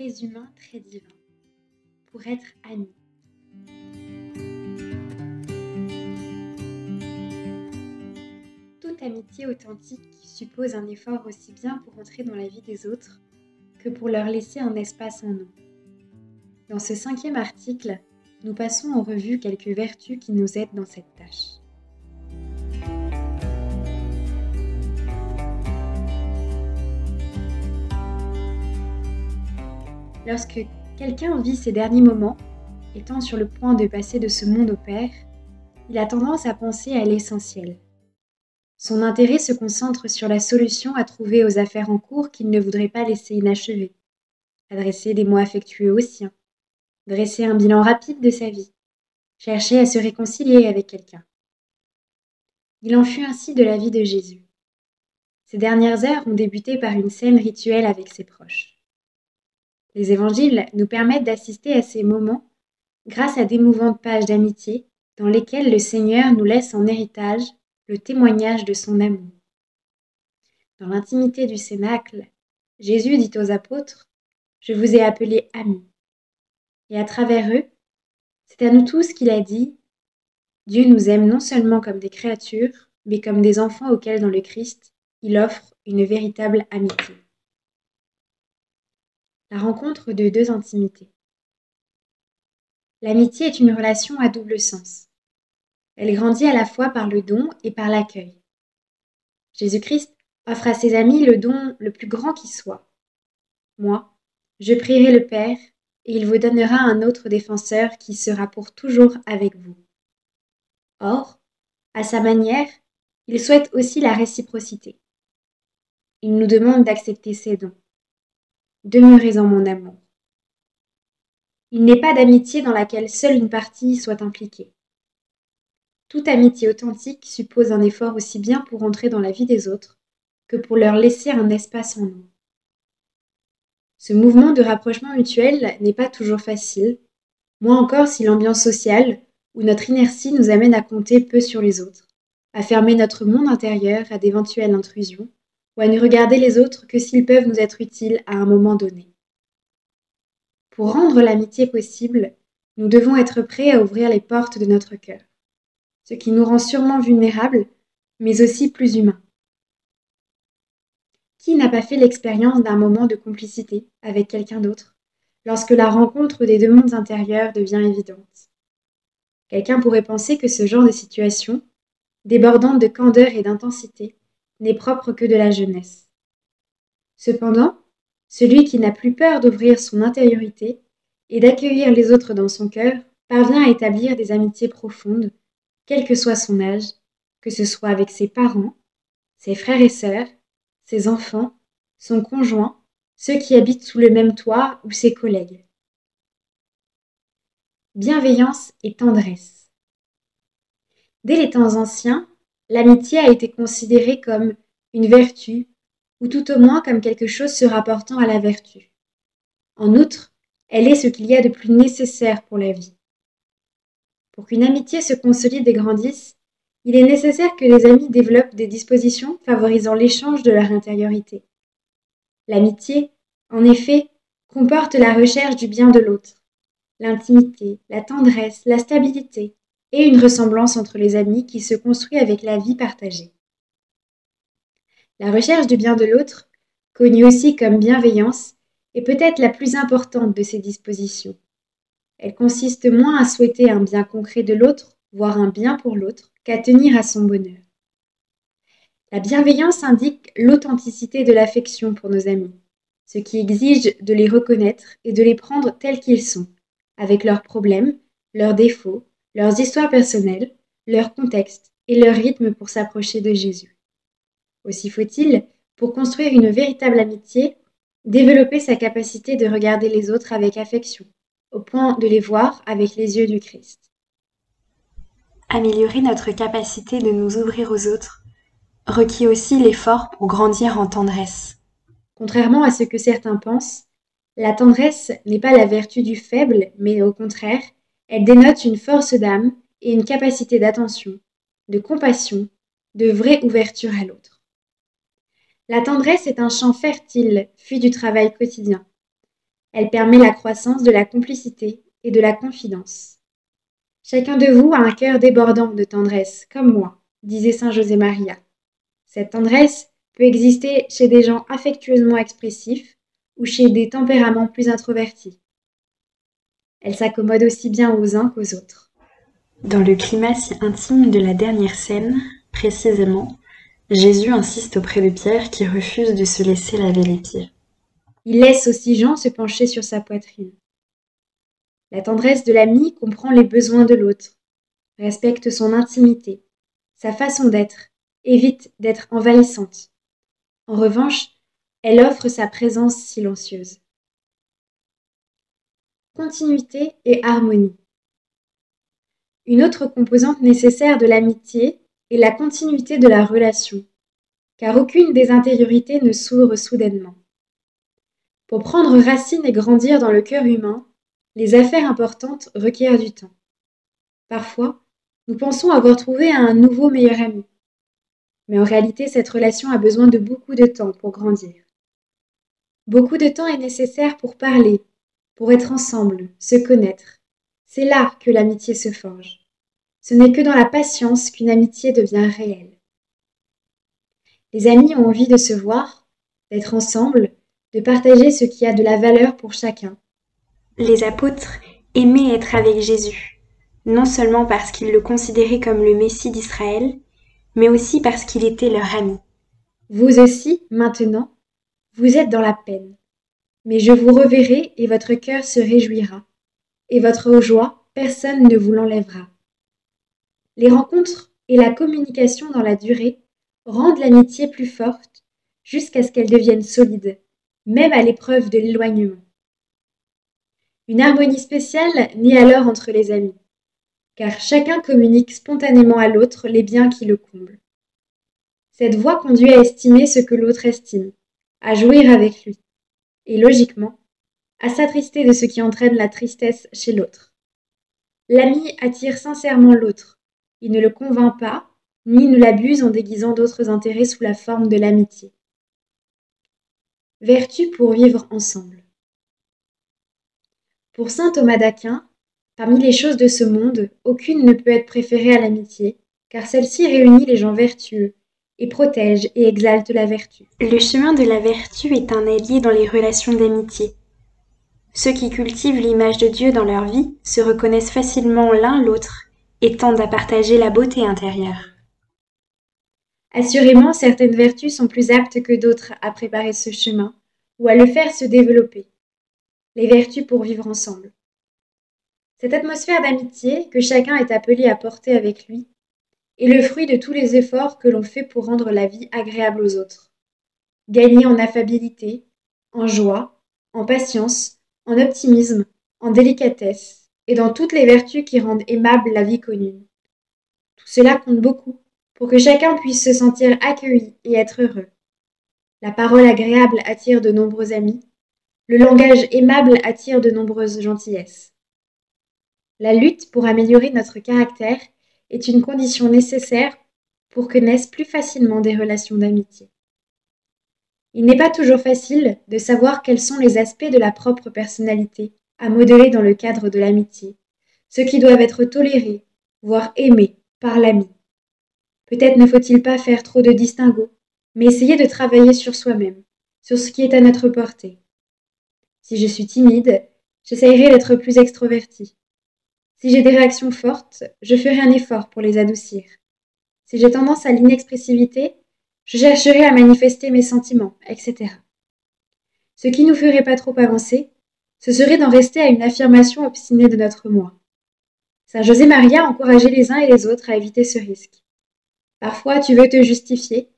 très humain, très divin, pour être amis. Toute amitié authentique suppose un effort aussi bien pour entrer dans la vie des autres que pour leur laisser un espace en nous. Dans ce 5e article, nous passons en revue quelques vertus qui nous aident dans cette tâche. Lorsque quelqu'un vit ses derniers moments, étant sur le point de passer de ce monde au Père, il a tendance à penser à l'essentiel. Son intérêt se concentre sur la solution à trouver aux affaires en cours qu'il ne voudrait pas laisser inachevées, adresser des mots affectueux aux siens, dresser un bilan rapide de sa vie, chercher à se réconcilier avec quelqu'un. Il en fut ainsi de la vie de Jésus. Ces dernières heures ont débuté par une scène rituelle avec ses proches. Les évangiles nous permettent d'assister à ces moments grâce à d'émouvantes pages d'amitié dans lesquelles le Seigneur nous laisse en héritage le témoignage de son amour. Dans l'intimité du cénacle, Jésus dit aux apôtres « Je vous ai appelés amis ». Et à travers eux, c'est à nous tous qu'il a dit « Dieu nous aime non seulement comme des créatures, mais comme des enfants auxquels dans le Christ, il offre une véritable amitié ». La rencontre de deux intimités. L'amitié est une relation à double sens. Elle grandit à la fois par le don et par l'accueil. Jésus-Christ offre à ses amis le don le plus grand qui soit. Moi, je prierai le Père, et il vous donnera un autre défenseur qui sera pour toujours avec vous. Or, à sa manière, il souhaite aussi la réciprocité. Il nous demande d'accepter ses dons. Demeurez en mon amour. Il n'est pas d'amitié dans laquelle seule une partie soit impliquée. Toute amitié authentique suppose un effort aussi bien pour entrer dans la vie des autres que pour leur laisser un espace en nous. Ce mouvement de rapprochement mutuel n'est pas toujours facile, moins encore si l'ambiance sociale ou notre inertie nous amène à compter peu sur les autres, à fermer notre monde intérieur à d'éventuelles intrusions ou à ne regarder les autres que s'ils peuvent nous être utiles à un moment donné. Pour rendre l'amitié possible, nous devons être prêts à ouvrir les portes de notre cœur, ce qui nous rend sûrement vulnérables, mais aussi plus humains. Qui n'a pas fait l'expérience d'un moment de complicité avec quelqu'un d'autre, lorsque la rencontre des deux mondes intérieurs devient évidente? Quelqu'un pourrait penser que ce genre de situation, débordante de candeur et d'intensité, n'est propre que de la jeunesse. Cependant, celui qui n'a plus peur d'ouvrir son intériorité et d'accueillir les autres dans son cœur parvient à établir des amitiés profondes, quel que soit son âge, que ce soit avec ses parents, ses frères et sœurs, ses enfants, son conjoint, ceux qui habitent sous le même toit ou ses collègues. Bienveillance et tendresse. Dès les temps anciens, l'amitié a été considérée comme une vertu, ou tout au moins comme quelque chose se rapportant à la vertu. En outre, elle est ce qu'il y a de plus nécessaire pour la vie. Pour qu'une amitié se consolide et grandisse, il est nécessaire que les amis développent des dispositions favorisant l'échange de leur intériorité. L'amitié, en effet, comporte la recherche du bien de l'autre, l'intimité, la tendresse, la stabilité et une ressemblance entre les amis qui se construit avec la vie partagée. La recherche du bien de l'autre, connue aussi comme bienveillance, est peut-être la plus importante de ces dispositions. Elle consiste moins à souhaiter un bien concret de l'autre, voire un bien pour l'autre, qu'à tenir à son bonheur. La bienveillance indique l'authenticité de l'affection pour nos amis, ce qui exige de les reconnaître et de les prendre tels qu'ils sont, avec leurs problèmes, leurs défauts, leurs histoires personnelles, leur contexte et leur rythme pour s'approcher de Jésus. Aussi faut-il, pour construire une véritable amitié, développer sa capacité de regarder les autres avec affection, au point de les voir avec les yeux du Christ. Améliorer notre capacité de nous ouvrir aux autres requiert aussi l'effort pour grandir en tendresse. Contrairement à ce que certains pensent, la tendresse n'est pas la vertu du faible, mais au contraire, elle dénote une force d'âme et une capacité d'attention, de compassion, de vraie ouverture à l'autre. La tendresse est un champ fertile, fruit du travail quotidien. Elle permet la croissance de la complicité et de la confidence. Chacun de vous a un cœur débordant de tendresse, comme moi, disait saint José Maria. Cette tendresse peut exister chez des gens affectueusement expressifs ou chez des tempéraments plus introvertis. Elle s'accommode aussi bien aux uns qu'aux autres. Dans le climat si intime de la dernière scène, précisément, Jésus insiste auprès de Pierre qui refuse de se laisser laver les pieds. Il laisse aussi Jean se pencher sur sa poitrine. La tendresse de l'ami comprend les besoins de l'autre, respecte son intimité, sa façon d'être, évite d'être envahissante. En revanche, elle offre sa présence silencieuse. Continuité et harmonie. Une autre composante nécessaire de l'amitié est la continuité de la relation, car aucune des intériorités ne s'ouvre soudainement. Pour prendre racine et grandir dans le cœur humain, les affaires importantes requièrent du temps. Parfois, nous pensons avoir trouvé un nouveau meilleur ami. Mais en réalité, cette relation a besoin de beaucoup de temps pour grandir. Beaucoup de temps est nécessaire pour parler, pour être ensemble, se connaître. C'est là que l'amitié se forge. Ce n'est que dans la patience qu'une amitié devient réelle. Les amis ont envie de se voir, d'être ensemble, de partager ce qui a de la valeur pour chacun. Les apôtres aimaient être avec Jésus, non seulement parce qu'ils le considéraient comme le Messie d'Israël, mais aussi parce qu'il était leur ami. Vous aussi, maintenant, vous êtes dans la peine. Mais je vous reverrai et votre cœur se réjouira. Et votre joie, personne ne vous l'enlèvera. Les rencontres et la communication dans la durée rendent l'amitié plus forte jusqu'à ce qu'elle devienne solide, même à l'épreuve de l'éloignement. Une harmonie spéciale naît alors entre les amis, car chacun communique spontanément à l'autre les biens qui le comblent. Cette voie conduit à estimer ce que l'autre estime, à jouir avec lui, et logiquement, à s'attrister de ce qui entraîne la tristesse chez l'autre. L'ami attire sincèrement l'autre, il ne le convainc pas, ni ne l'abuse en déguisant d'autres intérêts sous la forme de l'amitié. Vertu pour vivre ensemble. Pour saint Thomas d'Aquin, parmi les choses de ce monde, aucune ne peut être préférée à l'amitié, car celle-ci réunit les gens vertueux, et protège et exalte la vertu. Le chemin de la vertu est un allié dans les relations d'amitié. Ceux qui cultivent l'image de Dieu dans leur vie se reconnaissent facilement l'un l'autre et tendent à partager la beauté intérieure. Assurément, certaines vertus sont plus aptes que d'autres à préparer ce chemin ou à le faire se développer. Les vertus pour vivre ensemble. Cette atmosphère d'amitié que chacun est appelé à porter avec lui est le fruit de tous les efforts que l'on fait pour rendre la vie agréable aux autres. Gagner en affabilité, en joie, en patience, en optimisme, en délicatesse et dans toutes les vertus qui rendent aimable la vie commune. Tout cela compte beaucoup pour que chacun puisse se sentir accueilli et être heureux. La parole agréable attire de nombreux amis, le langage aimable attire de nombreuses gentillesses. La lutte pour améliorer notre caractère est une condition nécessaire pour que naissent plus facilement des relations d'amitié. Il n'est pas toujours facile de savoir quels sont les aspects de la propre personnalité à modeler dans le cadre de l'amitié, ceux qui doivent être tolérés, voire aimés par l'ami. Peut-être ne faut-il pas faire trop de distinguo, mais essayer de travailler sur soi-même, sur ce qui est à notre portée. Si je suis timide, j'essayerai d'être plus extrovertie. Si j'ai des réactions fortes, je ferai un effort pour les adoucir. Si j'ai tendance à l'inexpressivité, je chercherai à manifester mes sentiments, etc. Ce qui nous ferait pas trop avancer, ce serait d'en rester à une affirmation obstinée de notre moi. Saint José Maria encourageait les uns et les autres à éviter ce risque. Parfois, tu veux te justifier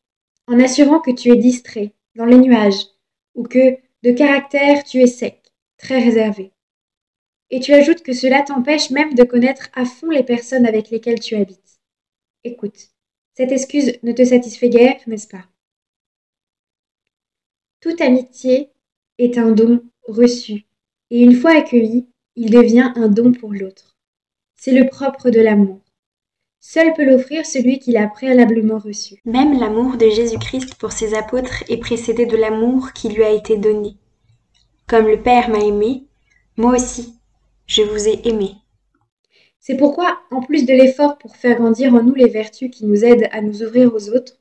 en assurant que tu es distrait, dans les nuages, ou que, de caractère, tu es sec, très réservé. Et tu ajoutes que cela t'empêche même de connaître à fond les personnes avec lesquelles tu habites. Écoute, cette excuse ne te satisfait guère, n'est-ce pas? Toute amitié est un don reçu, et une fois accueilli, il devient un don pour l'autre. C'est le propre de l'amour. Seul peut l'offrir celui qui l'a préalablement reçu. Même l'amour de Jésus-Christ pour ses apôtres est précédé de l'amour qui lui a été donné. Comme le Père m'a aimé, moi aussi, je vous ai aimé. C'est pourquoi, en plus de l'effort pour faire grandir en nous les vertus qui nous aident à nous ouvrir aux autres,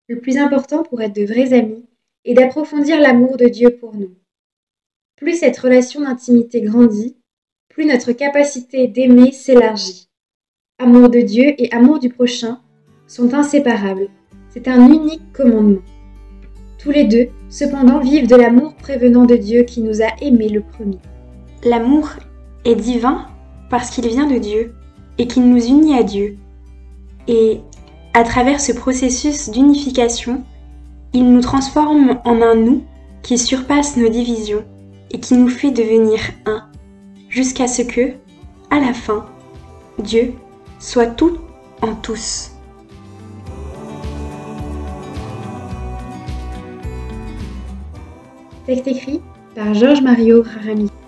le plus important pour être de vrais amis est d'approfondir l'amour de Dieu pour nous. Plus cette relation d'intimité grandit, plus notre capacité d'aimer s'élargit. Amour de Dieu et amour du prochain sont inséparables. C'est un unique commandement. Tous les deux, cependant, vivent de l'amour prévenant de Dieu qui nous a aimés le premier. L'amour est divin parce qu'il vient de Dieu et qu'il nous unit à Dieu. Et à travers ce processus d'unification, il nous transforme en un nous qui surpasse nos divisions et qui nous fait devenir un, jusqu'à ce que, à la fin, Dieu soit tout en tous. Texte écrit par Georges Mario Raramillo.